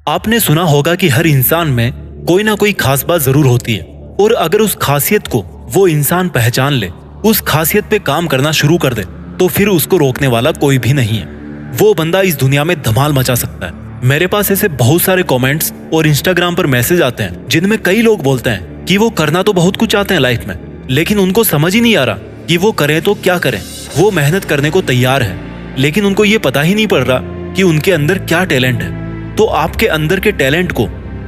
आपने सुना होगा कि हर इंसान में कोई ना कोई खास बात जरूर होती है और अगर उस खासियत को वो इंसान पहचान ले, उस खासियत पे काम करना शुरू कर दे, तो फिर उसको रोकने वाला कोई भी नहीं है। वो बंदा इस दुनिया में धमाल मचा सकता है। मेरे पास ऐसे बहुत सारे कमेंट्स और इंस्टाग्राम पर मैसेज आते हैं जिनमें कई लोग बोलते हैं कि वो करना तो बहुत कुछ चाहते हैं लाइफ में, लेकिन उनको समझ ही नहीं आ रहा कि वो करें तो क्या करें। वो मेहनत करने को तैयार है, लेकिन उनको ये पता ही नहीं पड़ रहा कि उनके अंदर क्या टैलेंट है। तो आपके अंदर के टैलेंट को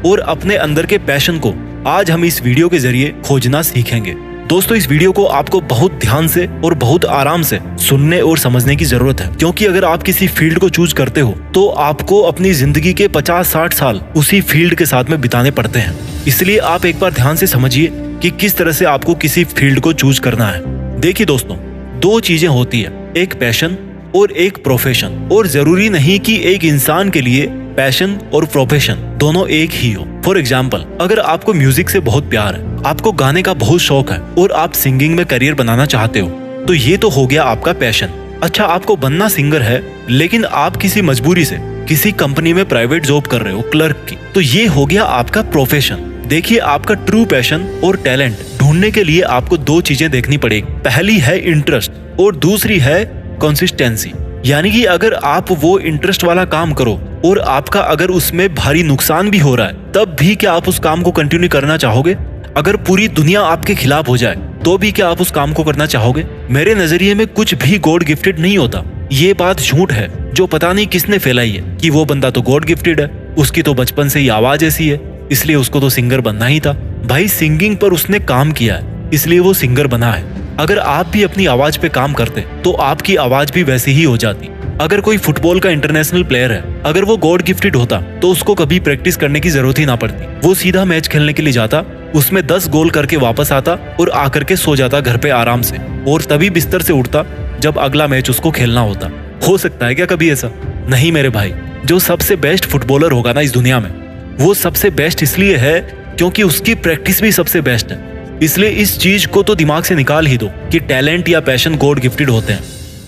और अपने अंदर के पैशन को आज हम इस वीडियो के जरिए खोजना सीखेंगे। दोस्तों, इस वीडियो को आपको बहुत ध्यान से और बहुत आराम से सुनने और समझने की जरूरत है, क्योंकि अगर आप किसी फील्ड को चूज करते हो तो आपको अपनी जिंदगी के 50-60 साल उसी फील्ड के साथ में बिताने पड़ते हैं। इसलिए आप एक बार ध्यान से समझिए कि किस तरह से आपको किसी फील्ड को चूज करना है। देखिए दोस्तों, दो चीजें होती है, एक पैशन और एक प्रोफेशन। और जरूरी नहीं कि एक इंसान के लिए पैशन और प्रोफेशन दोनों एक ही हो। फॉर एग्जाम्पल, अगर आपको म्यूजिक से बहुत प्यार है, आपको गाने का बहुत शौक है और आप सिंगिंग में करियर बनाना चाहते हो, तो ये तो हो गया आपका पैशन। अच्छा, आपको बनना सिंगर है, लेकिन आप किसी मजबूरी से किसी कंपनी में प्राइवेट जॉब कर रहे हो, क्लर्क की, तो ये हो गया आपका प्रोफेशन। देखिए, आपका ट्रू पैशन और टैलेंट ढूंढने के लिए आपको दो चीजें देखनी पड़ेगी। पहली है इंटरेस्ट और दूसरी है कंसिस्टेंसी। यानी कि अगर आप वो इंटरेस्ट वाला काम करो और आपका अगर उसमें भारी नुकसान भी हो रहा है, तब भी क्या आप उस काम को कंटिन्यू करना चाहोगे? अगर पूरी दुनिया आपके खिलाफ हो जाए तो भी क्या आप उस काम को करना चाहोगे? मेरे नजरिए में कुछ भी गॉड गिफ्टेड नहीं होता। ये बात झूठ है जो पता नहीं किसने फैलाई है कि वो बंदा तो गॉड गिफ्टेड है, उसकी तो बचपन से ही आवाज ऐसी है, इसलिए उसको तो सिंगर बनना ही था। भाई, सिंगिंग पर उसने काम किया है, इसलिए वो सिंगर बना है। अगर आप भी अपनी आवाज पे काम करते तो आपकी आवाज भी वैसी ही हो जाती। अगर कोई फुटबॉल का इंटरनेशनल प्लेयर है, अगर वो गॉड गिफ्टेड होता तो उसको कभी प्रैक्टिस करने की जरूरत ही ना पड़ती। वो सीधा मैच खेलने के लिए जाता, उसमें 10 गोल करके वापस आता और आकर के सो जाता घर पे आराम से, और तभी बिस्तर से उठता जब अगला मैच उसको खेलना होता। हो सकता है क्या कभी ऐसा? नहीं मेरे भाई। जो सबसे बेस्ट फुटबॉलर होगा ना इस दुनिया में, वो सबसे बेस्ट इसलिए है क्योंकि उसकी प्रैक्टिस भी सबसे बेस्ट है। इसलिए इस चीज को तो दिमाग से निकाल ही दो कि टैलेंट या पैशन गॉड गिफ्टेड होते हैं।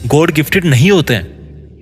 गॉड गिफ्टेड नहीं होते हैं।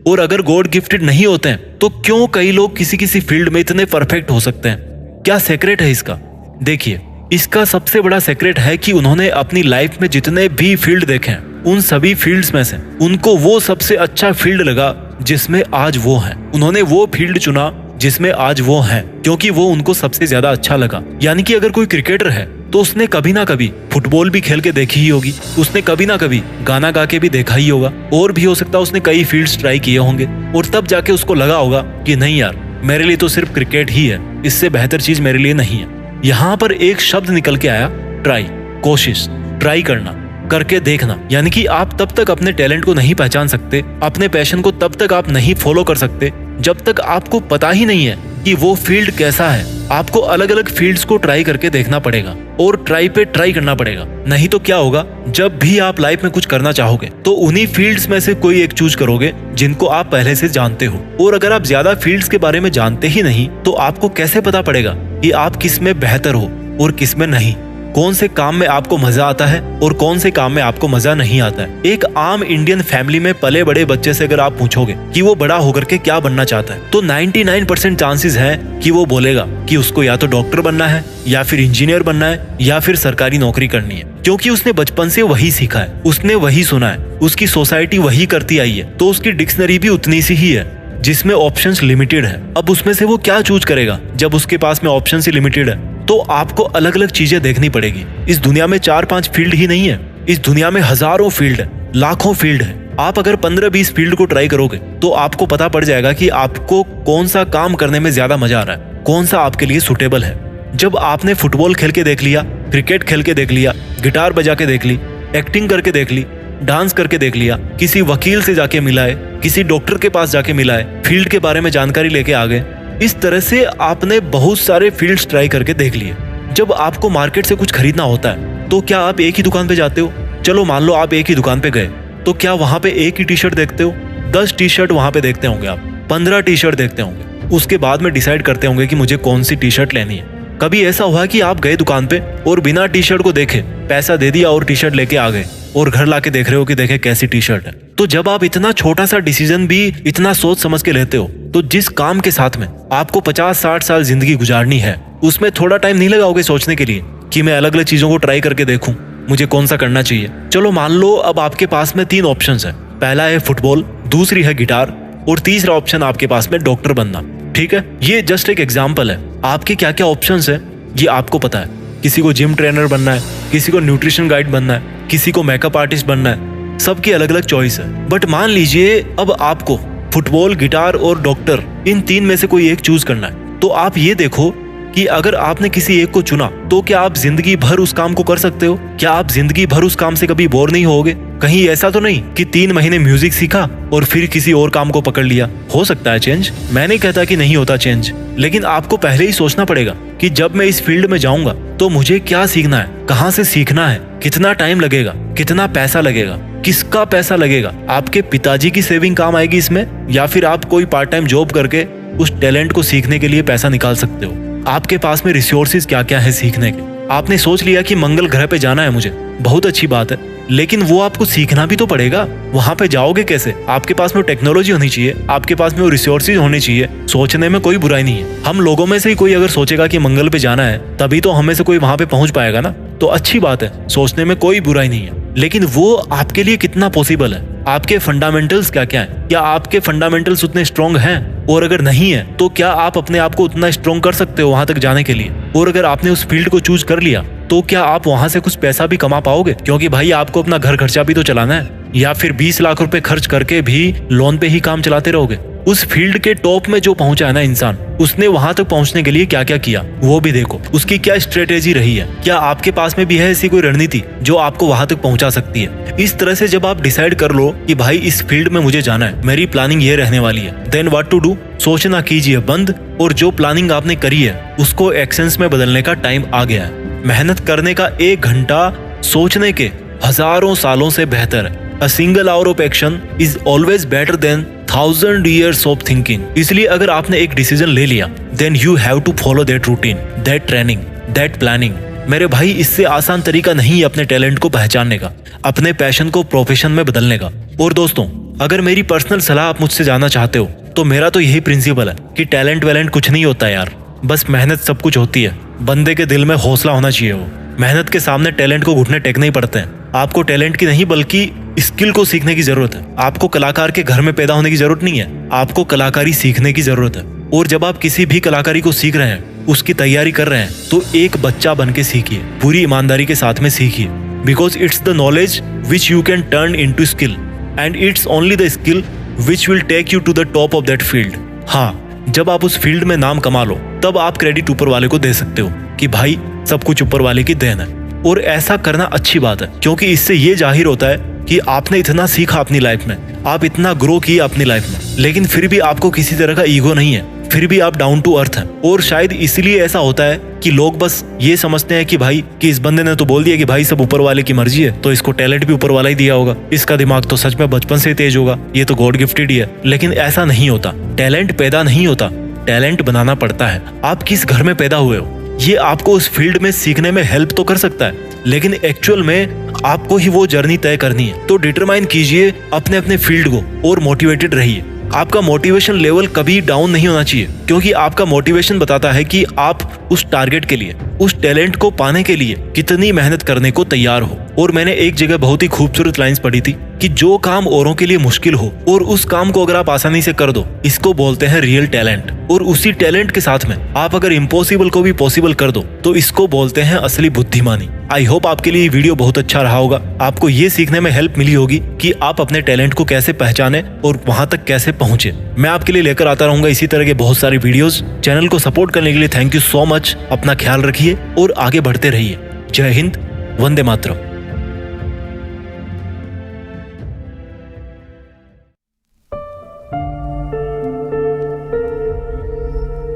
और अगर गॉड गिफ्टेड नहीं होते हैं तो क्यों कई लोग किसी फील्ड में इतने परफेक्ट हो सकते हैं? क्या सीक्रेट है इसका? देखिए, इसका सबसे बड़ा सीक्रेट है कि उन्होंने अपनी लाइफ में जितने भी फील्ड देखे हैं, उन सभी फील्ड्स में से उनको वो सबसे अच्छा फील्ड लगा जिसमें आज वो है। उन्होंने वो फील्ड चुना जिसमें आज वो है, क्योंकि वो उनको सबसे ज्यादा अच्छा लगा। यानी कि अगर कोई क्रिकेटर है तो उसने कभी ना कभी फुटबॉल भी खेल के देखी ही होगी, उसने कभी ना कभी गाना गा के भी देखा ही होगा, और भी हो सकता है उसने कई फील्ड्स ट्राई किए होंगे, और तब जाके उसको लगा होगा कि नहीं यार, मेरे लिए तो सिर्फ क्रिकेट ही है, इससे बेहतर चीज मेरे लिए नहीं है। यहाँ पर एक शब्द निकल के आया, ट्राई, कोशिश, ट्राई करना, करके देखना। यानी कि आप तब तक अपने टैलेंट को नहीं पहचान सकते, अपने पैशन को तब तक आप नहीं फॉलो कर सकते जब तक आपको पता ही नहीं है कि वो फील्ड कैसा है। आपको अलग अलग फील्ड्स को ट्राई करके देखना पड़ेगा और ट्राई पे ट्राई करना पड़ेगा। नहीं तो क्या होगा, जब भी आप लाइफ में कुछ करना चाहोगे तो उन्हीं फील्ड्स में से कोई एक चूज करोगे जिनको आप पहले से जानते हो। और अगर आप ज्यादा फील्ड्स के बारे में जानते ही नहीं तो आपको कैसे पता पड़ेगा कि आप किस में बेहतर हो और किस में नहीं, कौन से काम में आपको मजा आता है और कौन से काम में आपको मजा नहीं आता है। एक आम इंडियन फैमिली में पले बड़े बच्चे से अगर आप पूछोगे कि वो बड़ा होकर के क्या बनना चाहता है, तो 99% चांसेस है कि वो बोलेगा कि उसको या तो डॉक्टर बनना है, या फिर इंजीनियर बनना है, या फिर सरकारी नौकरी करनी है, क्योंकि उसने बचपन से वही सीखा है, उसने वही सुना है, उसकी सोसाइटी वही करती आई है, तो उसकी डिक्शनरी भी उतनी सी ही है जिसमें ऑप्शंस लिमिटेड है। अब उसमें से वो क्या चूज करेगा जब उसके पास में ऑप्शंस ही लिमिटेड है? तो आपको अलग अलग चीजें देखनी पड़ेगी। इस दुनिया में 4-5 फील्ड ही नहीं है, इस दुनिया में हजारों फील्ड है, लाखों फील्ड है। आप अगर 15-20 फील्ड को ट्राई करोगे तो आपको पता पड़ जाएगा कि आपको कौन सा काम करने में ज्यादा मजा आ रहा है, कौन सा आपके लिए सुटेबल है। जब आपने फुटबॉल खेल के देख लिया, क्रिकेट खेल के देख लिया, गिटार बजा के देख ली, एक्टिंग करके देख ली, डांस करके देख लिया, किसी वकील से जाके मिला है, किसी डॉक्टर के पास जाके मिला है, फील्ड के बारे में जानकारी लेके आ गए, इस तरह से आपने बहुत सारे फील्ड्स ट्राई करके देख लिए। जब आपको मार्केट से कुछ खरीदना होता है तो क्या आप एक ही दुकान पे जाते हो? चलो मान लो आप एक ही दुकान पे गए, तो क्या वहां पे एक ही टी शर्ट देखते हो? 10 टी शर्ट वहां पे देखते होंगे आप, 15 टी शर्ट देखते होंगे, उसके बाद में डिसाइड करते होंगे कि मुझे कौन सी टी शर्ट लेनी है। कभी ऐसा हुआ कि आप गए दुकान पे और बिना टी शर्ट को देखे पैसा दे दिया और टी शर्ट लेके आ गए, और घर लाके देख रहे हो कि देखे कैसी टी शर्ट है? तो जब आप इतना छोटा सा डिसीजन भी इतना सोच समझ के लेते हो तो जिस काम के साथ में आपको 50-60 साल जिंदगी गुजारनी है, उसमें थोड़ा टाइम नहीं लगाओगे सोचने के लिए कि मैं अलग अलग चीजों को ट्राई करके देखूं, मुझे कौन सा करना चाहिए। चलो मान लो अब आपके पास में 3 ऑप्शंस है। पहला है फुटबॉल, दूसरी है गिटार और तीसरा ऑप्शन आपके पास में डॉक्टर बनना। ठीक है, ये जस्ट एक एग्जाम्पल है। आपके क्या क्या ऑप्शंस है ये आपको पता है। किसी को जिम ट्रेनर बनना है, किसी को न्यूट्रिशन गाइड बनना है, किसी को मेकअप आर्टिस्ट बनना है, सबकी अलग अलग चॉइस है। बट मान लीजिए अब आपको फुटबॉल, गिटार और डॉक्टर इन 3 में से कोई एक चूज करना है, तो आप ये देखो कि अगर आपने किसी एक को चुना तो क्या आप जिंदगी भर उस काम को कर सकते हो? क्या आप जिंदगी भर उस काम से कभी बोर नहीं होगे? कहीं ऐसा तो नहीं कि 3 महीने म्यूजिक सीखा और फिर किसी और काम को पकड़ लिया। हो सकता है चेंज, मैं नहीं कहता कि नहीं होता चेंज, लेकिन आपको पहले ही सोचना पड़ेगा कि जब मैं इस फील्ड में जाऊंगा तो मुझे क्या सीखना है, कहाँ से सीखना है, कितना टाइम लगेगा, कितना पैसा लगेगा, किसका पैसा लगेगा। आपके पिताजी की सेविंग काम आएगी इसमें, या फिर आप कोई पार्ट टाइम जॉब करके उस टैलेंट को सीखने के लिए पैसा निकाल सकते हो। आपके पास में रिसोर्सेज क्या क्या है सीखने के। आपने सोच लिया कि मंगल ग्रह पे जाना है मुझे, बहुत अच्छी बात है, लेकिन वो आपको सीखना भी तो पड़ेगा। वहां पे जाओगे कैसे? आपके पास में टेक्नोलॉजी होनी चाहिए, आपके पास में वो रिसोर्सेज होने चाहिए। सोचने में कोई बुराई नहीं है। हम लोगों में से ही कोई अगर सोचेगा कि मंगल पे जाना है, तभी तो हमें से कोई वहां पे पहुंच पाएगा ना, तो अच्छी बात है, सोचने में कोई बुराई नहीं है। लेकिन वो आपके लिए कितना पॉसिबल है, आपके फंडामेंटल्स क्या क्या है, क्या आपके फंडामेंटल्स उतने स्ट्रॉन्ग हैं? और अगर नहीं है तो क्या आप अपने आप को उतना स्ट्रॉन्ग कर सकते हो वहां तक जाने के लिए? और अगर आपने उस फील्ड को चूज कर लिया तो क्या आप वहां से कुछ पैसा भी कमा पाओगे? क्योंकि भाई आपको अपना घर खर्चा भी तो चलाना है, या फिर 20 लाख रुपए खर्च करके भी लोन पे ही काम चलाते रहोगे? उस फील्ड के टॉप में जो पहुंचा है ना इंसान, उसने वहां तक पहुंचने के लिए क्या क्या किया वो भी देखो, उसकी क्या स्ट्रेटेजी रही है। क्या आपके पास में भी है ऐसी कोई रणनीति जो आपको वहां तक पहुंचा सकती है? इस तरह से जब आप डिसाइड कर लो कि भाई इस फील्ड में मुझे जाना है, मेरी प्लानिंग ये रहने वाली है, देन व्हाट टू डू, सोचना कीजिए बंद, और जो प्लानिंग आपने करी है उसको एक्शंस में बदलने का टाइम आ गया है। मेहनत करने का 1 घंटा सोचने के हजारों सालों से बेहतर है। A single hour of action is always better than 1000 years of thinking। इसलिए अगर आपने एक डिसीजन ले लिया, then you have to follow that routine, that training, that planning। मेरे भाई, इससे आसान तरीका नहीं है अपने टैलेंट को पहचानने का, अपने पैशन को प्रोफेशन में बदलने का। और दोस्तों, अगर मेरी पर्सनल सलाह आप मुझसे जानना चाहते हो तो मेरा तो यही प्रिंसिपल है कि टैलेंट वैलेंट कुछ नहीं होता यार, बस मेहनत सब कुछ होती है। बंदे के दिल में हौसला होना चाहिए। वो मेहनत के सामने टैलेंट को घुटने टेकने ही पड़ते हैं। आपको टैलेंट की नहीं बल्कि स्किल को सीखने की जरूरत है। आपको कलाकार के घर में पैदा होने की जरूरत नहीं है, आपको कलाकारी सीखने की जरूरत है। और जब आप किसी भी कलाकारी को सीख रहे हैं, उसकी तैयारी कर रहे हैं, तो एक बच्चा बन के सीखिए, पूरी ईमानदारी के साथ में सीखिए। Because it's the knowledge which you can turn into skill, and it's only the skill which will take you to the top of that field. हाँ, जब आप उस फील्ड में नाम कमा लो, तब आप क्रेडिट ऊपर वाले को दे सकते हो कि भाई सब कुछ ऊपर वाले की देन है। और ऐसा करना अच्छी बात है, क्योंकि इससे ये जाहिर होता है कि आपने इतना सीखा अपनी लाइफ में, आप इतना ग्रो किया अपनी लाइफ में, लेकिन फिर भी आपको किसी तरह का ईगो नहीं है, फिर भी आप डाउन टू अर्थ हैं। और शायद इसलिए ऐसा होता है कि लोग बस ये समझते हैं कि भाई कि इस बंदे ने तो बोल दिया कि भाई सब ऊपर वाले की मर्जी है, तो इसको टैलेंट भी ऊपर वाला ही दिया होगा, इसका दिमाग तो सच में बचपन से तेज होगा, ये तो गॉड गिफ्टेड ही है। लेकिन ऐसा नहीं होता। टैलेंट पैदा नहीं होता, टैलेंट बनाना पड़ता है। आप किस घर में पैदा हुए हो, ये आपको उस फील्ड में सीखने में हेल्प तो कर सकता है, लेकिन एक्चुअल में आपको ही वो जर्नी तय करनी है। तो डिटरमाइन कीजिए अपने अपने फील्ड को और मोटिवेटेड रहिए। आपका मोटिवेशन लेवल कभी डाउन नहीं होना चाहिए, क्योंकि आपका मोटिवेशन बताता है कि आप उस टारगेट के लिए, उस टैलेंट को पाने के लिए कितनी मेहनत करने को तैयार हो। और मैंने एक जगह बहुत ही खूबसूरत लाइंस पढ़ी थी कि जो काम औरों के लिए मुश्किल हो और उस काम को अगर आप आसानी से कर दो, इसको बोलते हैं रियल टैलेंट। और उसी टैलेंट के साथ में आप अगर इम्पॉसिबल को भी पॉसिबल कर दो, तो इसको बोलते हैं असली बुद्धिमानी। आई होप आपके लिए ये वीडियो बहुत अच्छा रहा होगा। आपको ये सीखने में हेल्प मिली होगी कि आप अपने टैलेंट को कैसे पहचाने और वहां तक कैसे पहुंचे। मैं आपके लिए लेकर आता रहूंगा इसी तरह के बहुत सारी वीडियोस। चैनल को सपोर्ट करने के लिए थैंक यू सो मच। अपना ख्याल रखिए और आगे बढ़ते रहिए। जय हिंद, वंदे मातरम।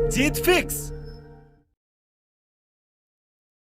जीत फिक्स।